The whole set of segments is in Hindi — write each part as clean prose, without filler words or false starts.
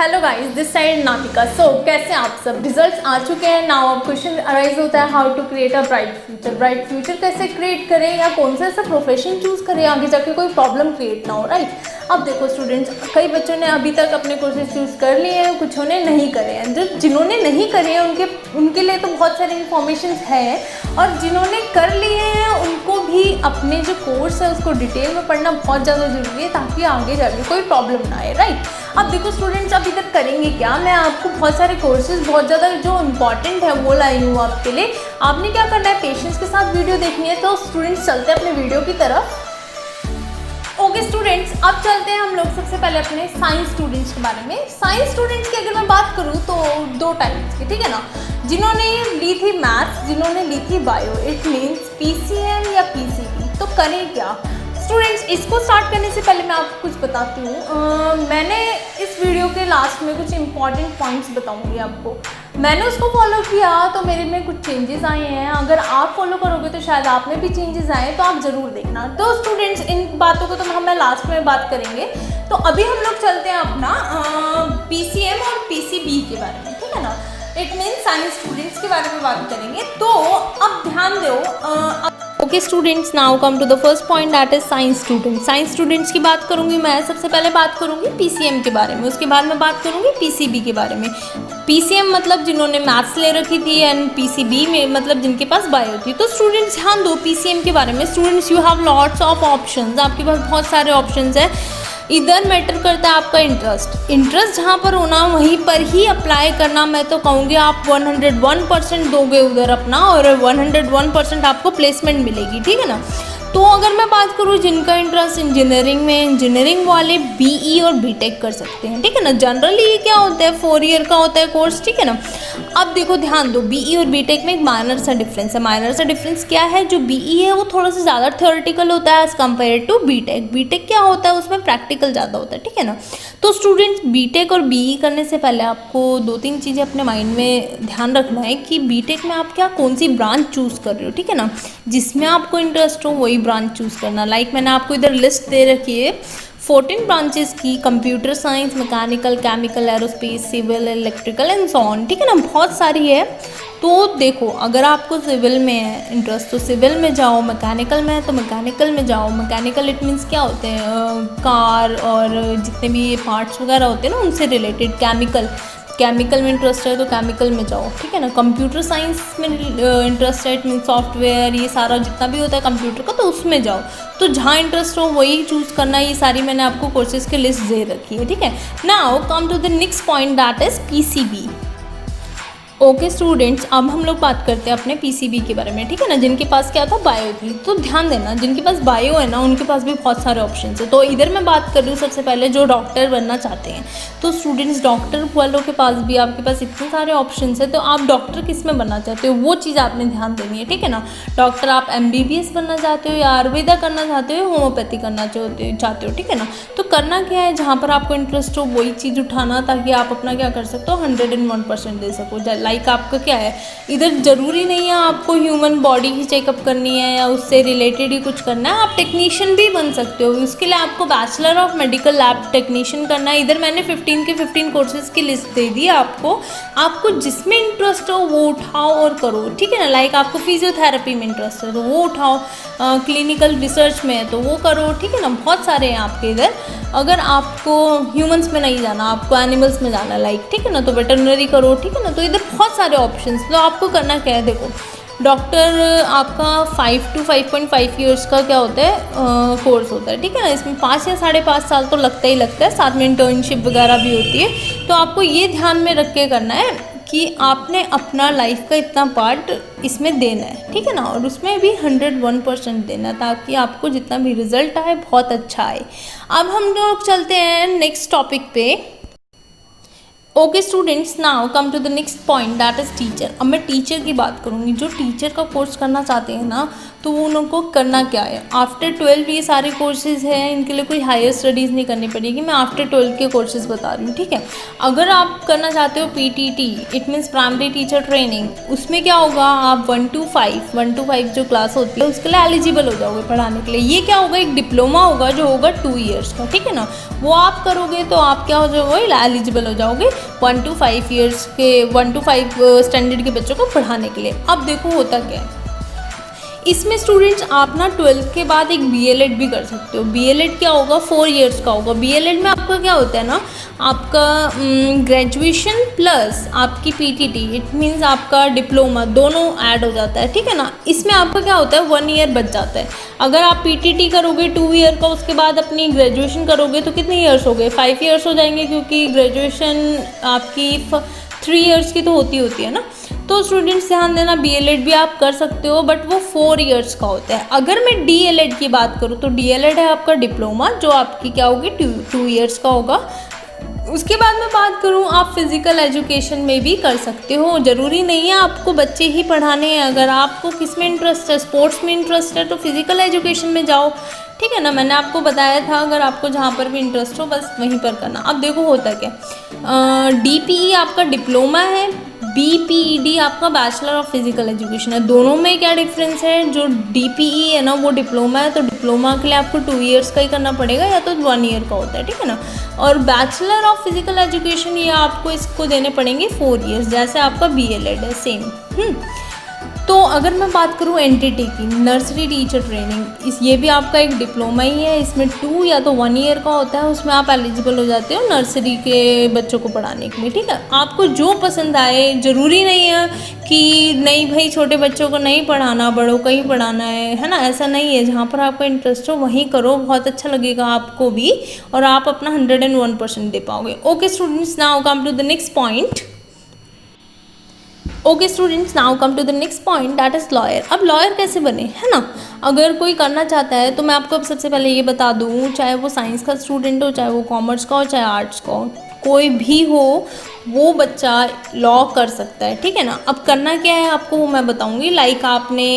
Hello guys, this side Namika. So कैसे हैं आप सब? रिजल्ट्स आ चुके हैं। नाउ अब क्वेश्चन अराइज होता है, how to create a bright future. Bright future कैसे क्रिएट करें या कौन सा ऐसा प्रोफेशन चूज करें आगे जाके कोई प्रॉब्लम क्रिएट ना हो, राइट। अब देखो स्टूडेंट्स, कई बच्चों ने अभी तक अपने कोर्सेज चूज कर लिए हैं, कुछ ने नहीं करे हैं। जो जिन्होंने नहीं करे हैं उनके लिए तो बहुत सारी इन्फॉर्मेशन है, और जिन्होंने कर लिए हैं उनको भी अपने जो कोर्स है उसको डिटेल में पढ़ना बहुत ज़्यादा जरूरी है, ताकि आगे जाके कोई प्रॉब्लम ना आए, राइट। अब देखो स्टूडेंट्स, अभी तक करेंगे क्या, मैं आपको बहुत सारे कोर्सेज बहुत ज़्यादा जो इम्पॉर्टेंट है वो लाई हूँ आपके लिए। आपने क्या करना है, पेशेंस के साथ वीडियो देखनी है। तो स्टूडेंट्स चलते हैं अपने वीडियो की तरफ। ओके स्टूडेंट्स, अब चलते हैं हम लोग सबसे पहले अपने साइंस स्टूडेंट्स के बारे में। साइंस स्टूडेंट्स की अगर मैं बात करूँ तो दो टाइप्स की, ठीक है ना। जिन्होंने ली थी मैथ्स, जिन्होंने ली थी बायो, इट मीन्स पीसीएम या पीसीबी। तो करें क्या स्टूडेंट्स? इसको स्टार्ट करने से पहले मैं आपको कुछ बताती हूँ। मैंने इस वीडियो के लास्ट में कुछ इंपॉर्टेंट पॉइंट्स बताऊंगी आपको। मैंने उसको फॉलो किया तो मेरे में कुछ चेंजेस आए हैं। अगर आप फॉलो करोगे तो शायद आप में भी चेंजेस आए, तो आप ज़रूर देखना। तो स्टूडेंट्स, इन बातों को तो हम लास्ट में बात करेंगे। तो अभी हम लोग चलते हैं अपना पीसीएम और पीसीबी के बारे में, ठीक है ना। इट मीन्स साइंस स्टूडेंट्स के बारे में बात करेंगे। तो अब ध्यान दो। Okay students, now come to the first point, that is science students. Science students की बात करूंगी मैं। सबसे पहले बात करूंगी पीसीएम के बारे में, उसके बाद मैं बात करूंगी पीसीबी के बारे में। पीसीएम मतलब जिन्होंने मैथ्स ले रखी थी, एंड पीसीबी में मतलब जिनके पास बायो थी। तो स्टूडेंट्स ध्यान दो पीसीएम के बारे में। Students, you have lots of options, आपके पास बहुत सारे ऑप्शंस हैं। इधर मैटर करता है आपका इंटरेस्ट जहाँ पर होना वहीं पर ही अप्लाई करना। मैं तो कहूँगी आप 101% दोगे उधर अपना, और 101% आपको प्लेसमेंट मिलेगी, ठीक है ना। तो अगर मैं बात करूँ जिनका इंटरेस्ट इंजीनियरिंग में, इंजीनियरिंग वाले बीई और बीटेक कर सकते हैं, ठीक है ना। जनरली ये क्या होता है, 4 ईयर का होता है कोर्स, ठीक है ना। अब देखो ध्यान दो, बीई और बीटेक में एक माइनर सा डिफरेंस है। माइनर सा डिफरेंस क्या है, जो बीई है वो थोड़ा सा ज़्यादा थ्योरेटिकल होता है as compared to BTech. BTech क्या होता है, उसमें प्रैक्टिकल ज़्यादा होता है, ठीक है ना। तो स्टूडेंट्स, बीटेक और बीई करने से पहले आपको 2-3 चीज़ें अपने माइंड में ध्यान रखना है कि बीटेक में आप क्या कौन सी ब्रांच चूज़ कर रहे हो, ठीक है ना। जिसमें आपको इंटरेस्ट हो वही ब्रांच चूज़ करना। लाइक मैंने आपको इधर लिस्ट दे रखी है 14 ब्रांचेस की, computer science, mechanical, chemical, aerospace, civil, electrical and so on, ठीक है ना। बहुत सारी है। तो देखो, अगर आपको सिविल में है इंटरेस्ट तो सिविल में जाओ, मैकेनिकल में है तो मैकेनिकल में जाओ। मैकेनिकल इट मीन्स क्या होते हैं, कार और जितने भी ये पार्ट्स वगैरह होते हैं ना उनसे रिलेटेड। केमिकल में इंटरेस्ट है तो केमिकल में जाओ, ठीक है ना। कंप्यूटर साइंस में इंटरेस्ट है, इट मीन सॉफ्टवेयर, ये सारा जितना भी होता है कंप्यूटर का, तो उसमें जाओ। तो जहाँ इंटरेस्ट हो वही चूज़ करना है। ये सारी मैंने आपको कोर्सेज की लिस्ट दे रखी है, ठीक है। Now come to the next point, that is PCB. Okay students, अब हम लोग बात करते हैं अपने पीसीबी के बारे में, ठीक है ना। जिनके पास क्या था, बायो थी। तो ध्यान देना, जिनके पास बायो है ना उनके पास भी बहुत सारे ऑप्शन है। तो इधर मैं बात कर रही हूँ सबसे पहले जो डॉक्टर बनना चाहते हैं। तो स्टूडेंट्स, डॉक्टर वालों के पास भी आपके पास इतने सारे ऑप्शन है। तो आप डॉक्टर किस में बनना चाहते हो वो चीज़ आपने ध्यान देनी है, ठीक है ना। डॉक्टर आप एमबीबीएस बनना चाहते हो या आयुर्वेदा करना चाहते हो, होम्योपैथी करना चाहते हो, ठीक है ना। तो करना क्या है, जहाँ पर आपको इंटरेस्ट हो वही चीज़ उठाना, ताकि आप अपना क्या कर सकते हो, 101% दे सको। लाइक आपका क्या है, इधर ज़रूरी नहीं है आपको ह्यूमन बॉडी की चेकअप करनी है या उससे रिलेटेड ही कुछ करना है। आप टेक्नीशियन भी बन सकते हो। उसके लिए आपको bachelor of medical lab technician करना है। इधर मैंने 15 के 15 कोर्सेज की लिस्ट दे दी आपको जिसमें इंटरेस्ट हो वो उठाओ और करो, ठीक है ना। लाइक आपको फिजियोथेरेपी में इंटरेस्ट है तो वो उठाओ, क्लिनिकल रिसर्च में है तो वो करो, ठीक है ना। बहुत सारे हैं आपके इधर। अगर आपको ह्यूमंस में नहीं जाना, आपको एनिमल्स में जाना, लाइक, ठीक है ना, तो वेटरनरी करो, ठीक है ना। तो इधर बहुत सारे ऑप्शंस। तो आपको करना क्या है, देखो डॉक्टर आपका 5 to 5.5 ईयर्स का क्या होता है, कोर्स होता है, ठीक है ना। इसमें 5 या 5.5 साल तो लगता ही लगता है, साथ में इंटर्नशिप वगैरह भी होती है। तो आपको ये ध्यान में रख के करना है कि आपने अपना लाइफ का इतना पार्ट इसमें देना है, ठीक है ना। और उसमें भी 101% देना है, ताकि आपको जितना भी रिजल्ट आए बहुत अच्छा आए। अब हम लोग चलते हैं नेक्स्ट टॉपिक पे। Okay students, now come to the next point, that is teacher. अब मैं टीचर की बात करूँगी। जो टीचर का कोर्स करना चाहते हैं ना, तो उनको करना क्या है, आफ्टर 12 ये सारे कोर्सेज़ हैं, इनके लिए कोई हायर स्टडीज़ नहीं करनी पड़ेगी। मैं आफ्टर 12 के कोर्सेज़ बता रही हूँ, ठीक है। अगर आप करना चाहते हो PTT, it means primary teacher training, उसमें क्या होगा, आप 1 to 5 जो क्लास होती है उसके लिए एलिजिबल हो जाओगे पढ़ाने के लिए। ये क्या होगा, एक डिप्लोमा होगा जो होगा 2 ईयर्स का, ठीक है ना। वो आप करोगे तो आप क्या हो जाओगे, एलिजिबल हो जाओगे 1 to 5 ईयर्स के 1 to 5 स्टैंडर्ड के बच्चों को पढ़ाने के लिए। अब देखो होता क्या है इसमें स्टूडेंट्स, आप ना 12th के बाद एक BLED भी कर सकते हो। BLED क्या होगा, 4 ईयर्स का होगा। BLED में आपका क्या होता है ना, आपका ग्रेजुएशन प्लस आपकी PTT, इट मीन्स आपका डिप्लोमा, दोनों ऐड हो जाता है, ठीक है ना। इसमें आपका क्या होता है, 1 ईयर बच जाता है। अगर आप PTT करोगे 2 ईयर का, उसके बाद अपनी ग्रेजुएशन करोगे तो कितने ईयर्स हो गए, 5 ईयर्स हो जाएंगे, क्योंकि ग्रेजुएशन आपकी 3 ईयर्स की तो होती है ना। तो स्टूडेंट्स ध्यान देना, BLED भी आप कर सकते हो, बट वो 4 ईयर्स का होता है। अगर मैं DLED की बात करूँ तो DLED है आपका डिप्लोमा, जो आपकी क्या होगी, 2 ईयर्स का होगा। उसके बाद मैं बात करूँ, आप फिज़िकल एजुकेशन में भी कर सकते हो। ज़रूरी नहीं है आपको बच्चे ही पढ़ाने हैं। अगर आपको किस में इंटरेस्ट है, स्पोर्ट्स में इंटरेस्ट है, तो फिज़िकल एजुकेशन में जाओ, ठीक है ना। मैंने आपको बताया था, अगर आपको जहाँ पर भी इंटरेस्ट हो बस वहीं पर करना। अब देखो होता क्या, DPE आपका डिप्लोमा है, BPED आपका बैचलर ऑफ फिजिकल एजुकेशन है। दोनों में क्या डिफरेंस है, जो DPE है ना वो डिप्लोमा है, तो डिप्लोमा के लिए आपको 2 ईयर्स का ही करना पड़ेगा, या तो 1 ईयर का होता है, ठीक है ना। और बैचलर ऑफ फिजिकल एजुकेशन ये आपको इसको देने पड़ेंगे 4 ईयर्स, जैसे आपका BLED है सेम। तो अगर मैं बात करूँ NTT की, नर्सरी टीचर ट्रेनिंग, ये भी आपका एक डिप्लोमा ही है। इसमें 2 या तो 1 ईयर का होता है, उसमें आप एलिजिबल हो जाते हो नर्सरी के बच्चों को पढ़ाने के लिए, ठीक है। आपको जो पसंद आए, ज़रूरी नहीं है कि नहीं भाई छोटे बच्चों को नहीं पढ़ाना, बड़ों को ही पढ़ाना है ना, ऐसा नहीं है। जहाँ पर आपका इंटरेस्ट हो वहीं करो, बहुत अच्छा लगेगा आपको भी, और आप अपना 101% दे पाओगे। Okay students, now come to the next point. Okay students, now come to the next point, that is lawyer. अब लॉयर कैसे बने, है ना। अगर कोई करना चाहता है तो मैं आपको अब सबसे पहले ये बता दूँ, चाहे वो साइंस का स्टूडेंट हो, चाहे वो कॉमर्स का हो, चाहे आर्ट्स का हो, कोई भी हो वो बच्चा लॉ कर सकता है, ठीक है ना। अब करना क्या है आपको वो मैं बताऊंगी। लाइक आपने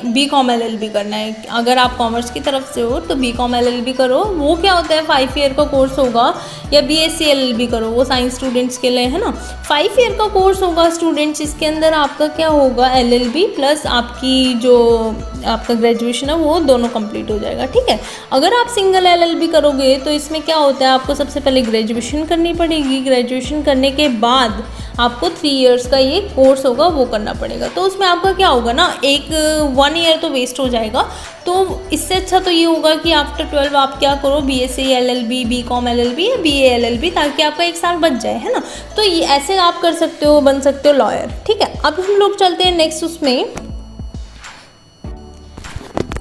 BCom LLB करना है, अगर आप कॉमर्स की तरफ से हो तो BCom LLB करो। वो क्या होता है, 5 ईयर का कोर्स होगा, या BSc LLB करो, वो साइंस स्टूडेंट्स के लिए है ना। 5 ईयर का कोर्स होगा स्टूडेंट्स, इसके अंदर आपका क्या होगा, LLB प्लस आपकी जो आपका ग्रेजुएशन है वो दोनों कंप्लीट हो जाएगा, ठीक है। अगर आप सिंगल LLB करोगे तो इसमें क्या होता है, आपको सबसे पहले ग्रेजुएशन करनी पड़ेगी। ग्रेजुएशन करने के बाद आपको 3 ईयर्स का ये कोर्स होगा वो करना पड़ेगा। तो उसमें आपका क्या होगा ना, एक 1 ईयर तो वेस्ट हो जाएगा। तो इससे अच्छा तो ये होगा कि आफ्टर 12 आप क्या करो, BSc LLB, BCom LLB या BA LLB, ताकि आपका 1 साल बच जाए, है ना। तो ये ऐसे आप कर सकते हो, बन सकते हो लॉयर, ठीक है। अब हम लोग चलते हैं नेक्स्ट उसमें।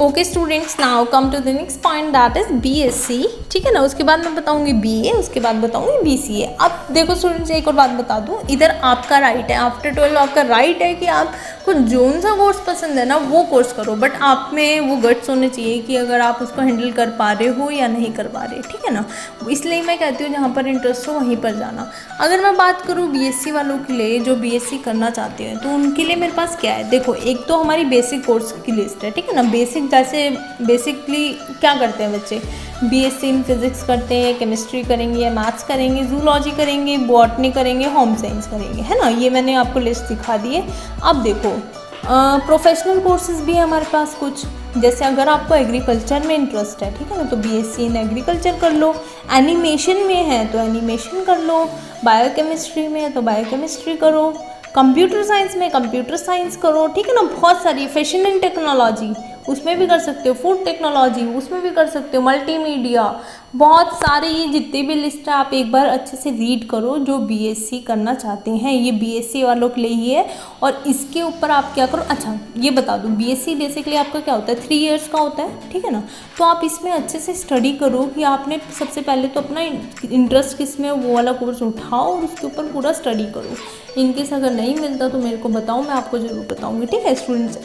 Okay students, now come to the next point, that is BSc, ठीक है ना। उसके बाद मैं बताऊंगी BA, उसके बाद बताऊंगी BCA। अब देखो स्टूडेंट्स, एक और बात बता दूं, इधर आपका राइट है, आफ्टर 12 आपका राइट है कि आपको जोन सा कोर्स पसंद है ना वो कोर्स करो, बट आप में वो गट्स होने चाहिए कि अगर आप उसको हैंडल कर पा रहे हो या नहीं कर पा रहे, ठीक है ना। इसलिए मैं कहती हूँ जहाँ पर इंटरेस्ट हो वहीं पर जाना। अगर मैं बात करूँ BSc वालों के लिए जो BSc करना चाहते हैं, तो उनके लिए मेरे पास क्या है, देखो एक तो हमारी बेसिक कोर्स की लिस्ट है, ठीक है ना। बेसिक जैसे बेसिकली क्या करते हैं बच्चे, BSc इन फिजिक्स करते हैं, केमिस्ट्री करेंगे या मैथ्स करेंगे, जूलॉजी करेंगे, बॉटनी करेंगे, होम साइंस करेंगे, है ना। ये मैंने आपको लिस्ट दिखा दी है। अब देखो प्रोफेशनल कोर्सेज भी है हमारे पास कुछ, जैसे अगर आपको एग्रीकल्चर में इंटरेस्ट है, ठीक है ना, तो BSc इन एग्रीकल्चर कर लो। एनिमेशन में है तो एनिमेशन कर लो, बायोकेमिस्ट्री में है तो बायोकेमिस्ट्री करो, कंप्यूटर साइंस में कंप्यूटर साइंस करो, ठीक है ना। बहुत सारी, फैशन एंड टेक्नोलॉजी उसमें भी कर सकते हो, फूड टेक्नोलॉजी उसमें भी कर सकते हो, मल्टीमीडिया, बहुत सारे ये जितनी भी लिस्ट है आप एक बार अच्छे से रीड करो जो BSc करना चाहते हैं। ये BSc वालों के लिए ही है। और इसके ऊपर आप क्या करो, अच्छा ये बता दूँ, BSc बेसिकली आपका क्या होता है, 3 ईयर्स का होता है, ठीक है ना। तो आप इसमें अच्छे से स्टडी करो कि आपने सबसे पहले तो अपना इंटरेस्ट किस में वो वाला कोर्स उठाओ और उसके ऊपर पूरा स्टडी करो। इनकेस अगर नहीं मिलता तो मेरे को बताओ, मैं आपको ज़रूर बताऊँगी, ठीक है स्टूडेंट्स।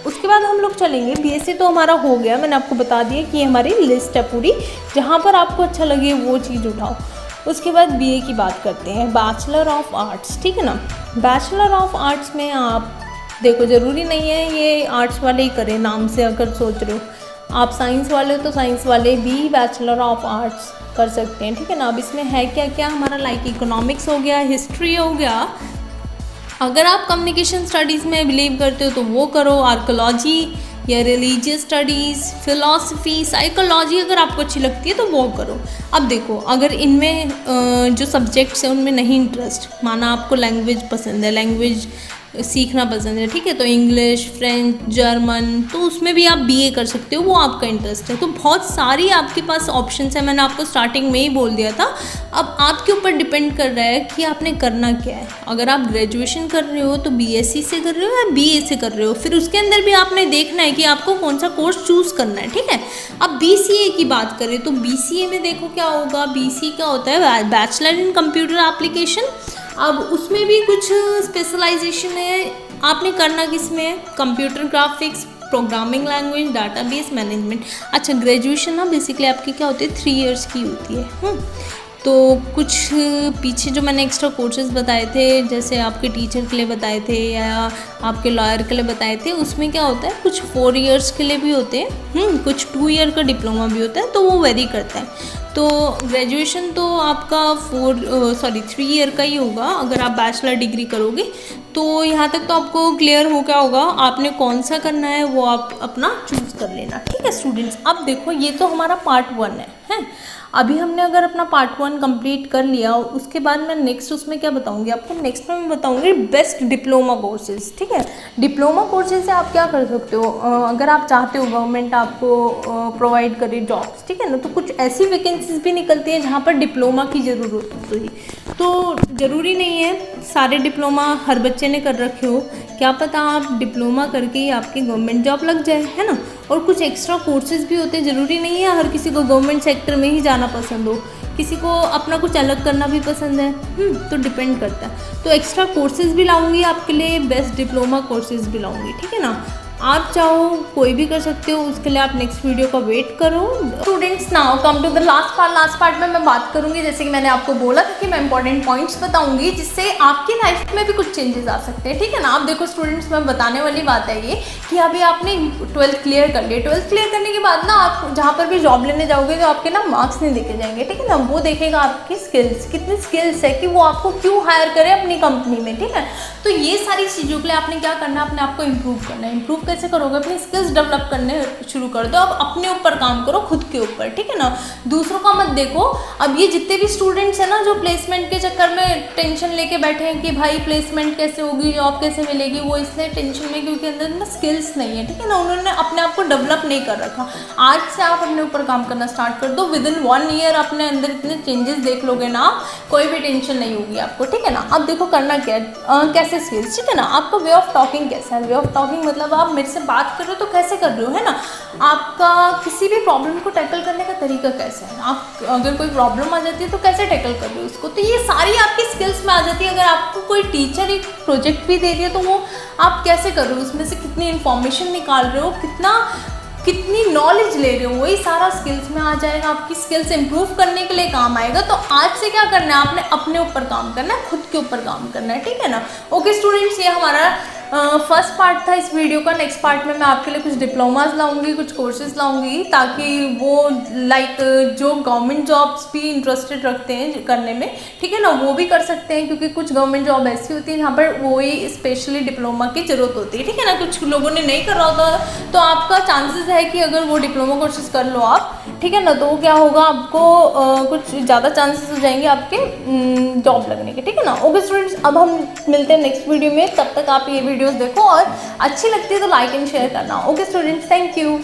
उसके बाद हम लोग चलेंगे, BSc तो हमारा हो गया, मैंने आपको बता दिया कि हमारी लिस्ट है पूरी, जहाँ पर आपको अच्छा लगे वो चीज़ उठाओ। उसके बाद BA की बात करते हैं, बैचलर ऑफ आर्ट्स, ठीक है ना। बैचलर ऑफ आर्ट्स में आप देखो ज़रूरी नहीं है ये आर्ट्स वाले ही करें, नाम से अगर सोच रहे हो। आप साइंस वाले हो तो साइंस वाले भी बैचलर ऑफ आर्ट्स कर सकते हैं, ठीक है ना। अब इसमें है क्या क्या हमारा, लाइक इकोनॉमिक्स हो गया, हिस्ट्री हो गया। अगर आप कम्युनिकेशन स्टडीज़ में बिलीव करते हो तो वो करो, आर्कोलॉजी या रिलीजियस स्टडीज़, फिलॉसफी, साइकोलॉजी अगर आपको अच्छी लगती है तो वो करो। अब देखो अगर इनमें जो सब्जेक्ट्स हैं उनमें नहीं इंटरेस्ट, माना आपको लैंग्वेज पसंद है, लैंग्वेज सीखना पसंद है, ठीक है, तो इंग्लिश, फ्रेंच, जर्मन, तो उसमें भी आप बीए कर सकते हो, वो आपका इंटरेस्ट है। तो बहुत सारी आपके पास ऑप्शंस हैं, मैंने आपको स्टार्टिंग में ही बोल दिया था। अब आपके ऊपर डिपेंड कर रहा है कि आपने करना क्या है। अगर आप ग्रेजुएशन कर रहे हो तो बीएससी से कर रहे हो या बीए से कर रहे हो, फिर उसके अंदर भी आपने देखना है कि आपको कौन सा कोर्स चूज़ करना है, ठीक है। अब बीसीए की बात करें तो बीसीए में देखो क्या होगा, बीसीए क्या होता है, बैचलर इन कंप्यूटर एप्लीकेशन। अब उसमें भी कुछ स्पेशलाइजेशन है, आपने करना किस में है, computer graphics, programming language, database management. अच्छा ग्रेजुएशन ना बेसिकली आपकी क्या होती है, 3 इयर्स की होती है। तो कुछ पीछे जो मैंने एक्स्ट्रा कोर्सेज बताए थे, जैसे आपके टीचर के लिए बताए थे या आपके लॉयर के लिए बताए थे, उसमें क्या होता है कुछ 4 इयर्स के लिए भी होते हैं, कुछ 2 ईयर का डिप्लोमा भी होता है, तो वो वेरी करता है। तो ग्रेजुएशन तो आपका 3 ईयर का ही होगा अगर आप बैचलर डिग्री करोगे। तो यहाँ तक तो आपको क्लियर हो क्या होगा, आपने कौन सा करना है वो आप अपना चूज़ कर लेना, ठीक है स्टूडेंट्स। अब देखो ये तो हमारा पार्ट 1 है। अभी हमने अगर अपना पार्ट 1 कंप्लीट कर लिया, उसके बाद मैं नेक्स्ट उसमें क्या बताऊंगी आपको, नेक्स्ट में मैं बताऊंगी बेस्ट डिप्लोमा कोर्सेज, ठीक है। डिप्लोमा कोर्सेज से आप क्या कर सकते हो, अगर आप चाहते हो गवर्नमेंट आपको प्रोवाइड करे जॉब्स, ठीक है ना, तो कुछ ऐसी वैकेंसीज भी निकलती हैं जहाँ पर डिप्लोमा की ज़रूरत होती है। तो ज़रूरी नहीं है सारे डिप्लोमा हर बच्चे ने कर रखे हो, क्या पता आप डिप्लोमा करके ही आपकी गवर्नमेंट जॉब लग जाए, है ना। और कुछ एक्स्ट्रा कोर्सेज भी होते हैं, ज़रूरी नहीं है हर किसी को गवर्नमेंट सेक्टर में ही जाना पसंद हो, किसी को अपना कुछ अलग करना भी पसंद है, तो डिपेंड करता है। तो एक्स्ट्रा कोर्सेज भी लाऊंगी आपके लिए, बेस्ट डिप्लोमा कोर्सेज भी लाऊंगी, ठीक है ना। आप चाहो कोई भी कर सकते हो, उसके लिए आप नेक्स्ट वीडियो का वेट करो। Students now come to the last part में मैं बात करूंगी, जैसे कि मैंने आपको बोला था कि मैं इंपॉर्टेंट पॉइंट्स बताऊंगी जिससे आपकी लाइफ में भी कुछ चेंजेस आ सकते हैं, ठीक है ना। आप देखो स्टूडेंट्स, मैं बताने वाली बात है ये कि अभी आपने 12th क्लियर कर लिया, 12th क्लियर करने के बाद ना आप जहाँ पर भी जॉब लेने जाओगे तो आपके ना मार्क्स नहीं देखे जाएंगे, ठीक है ना। वो देखेगा आपकी स्किल्स, कितनी स्किल्स है कि वो आपको क्यों हायर करे अपनी कंपनी में, ठीक है। तो ये सारी चीज़ों के लिए आपने क्या करना है, अपने आप को इम्प्रूव करना है। इम्प्रूव कैसे करोगे, अपनी स्किल्स डेवलप करने शुरू कर दो, अब अपने ऊपर काम करो, खुद के ऊपर, ठीक है ना। दूसरों का मत देखो। अब ये जितने भी स्टूडेंट्स हैं ना जो प्लेसमेंट के चक्कर में टेंशन लेके बैठे हैं कि भाई प्लेसमेंट कैसे होगी, जॉब कैसे मिलेगी, वो इसलिए टेंशन में क्योंकि अंदर ना स्किल्स नहीं है, ठीक है ना। उन्होंने अपने आप को डेवलप नहीं कर रखा। आज से आप अपने ऊपर काम करना स्टार्ट कर दो, विद इन 1 ईयर अपने अंदर इतने चेंजेस देख लोगे ना, कोई भी टेंशन नहीं होगी आपको, ठीक है ना। अब देखो करना क्या है, कैसे स्किल्स, ठीक है ना। आपका वे ऑफ टॉकिंग कैसा है, वे ऑफ टॉकिंग मतलब आप मेरे से बात कर रहे हो तो कैसे कर रहे हो, है ना। आपका किसी भी प्रॉब्लम को टैकल करने का तरीका कैसा है, आप अगर कोई प्रॉब्लम आ जाती है तो कैसे टैकल कर रहे हो उसको, तो ये सारी आपकी स्किल्स में आ जाती है। अगर आपको कोई टीचर एक प्रोजेक्ट भी दे रही है तो वो आप कैसे कर रहे हो, उसमें से कितनी इन्फॉर्मेशन निकाल रहे हो, कितनी नॉलेज ले रहे हो, वही सारा स्किल्स में आ जाएगा। आपकी स्किल्स इंप्रूव करने के लिए काम आएगा। तो आज से क्या करना है, आपने अपने ऊपर काम करना है, खुद के ऊपर काम करना है, ठीक है ना। ओके स्टूडेंट्स, ये हमारा फर्स्ट पार्ट था इस वीडियो का। नेक्स्ट पार्ट में मैं आपके लिए कुछ डिप्लोमास लाऊंगी, कुछ कोर्सेज लाऊंगी, ताकि वो लाइक जो गवर्नमेंट जॉब्स भी इंटरेस्टेड रखते हैं करने में, ठीक है ना, वो भी कर सकते हैं। क्योंकि कुछ गवर्नमेंट जॉब ऐसी होती है जहाँ पर वही स्पेशली डिप्लोमा की ज़रूरत होती है, ठीक है ना। कुछ लोगों ने नहीं कर रहा होता, तो आपका चांसेस है कि अगर वो डिप्लोमा कोर्सेज कर लो आप, ठीक है ना, तो क्या होगा, आपको कुछ ज़्यादा चांसेस हो जाएंगे आपके जॉब लगने के, ठीक है ना। ओके स्टूडेंट्स, अब हम मिलते हैं नेक्स्ट वीडियो में। तब तक आप ये वीडियोस देखो और अच्छी लगती है तो लाइक एंड शेयर करना। Okay students, thank you.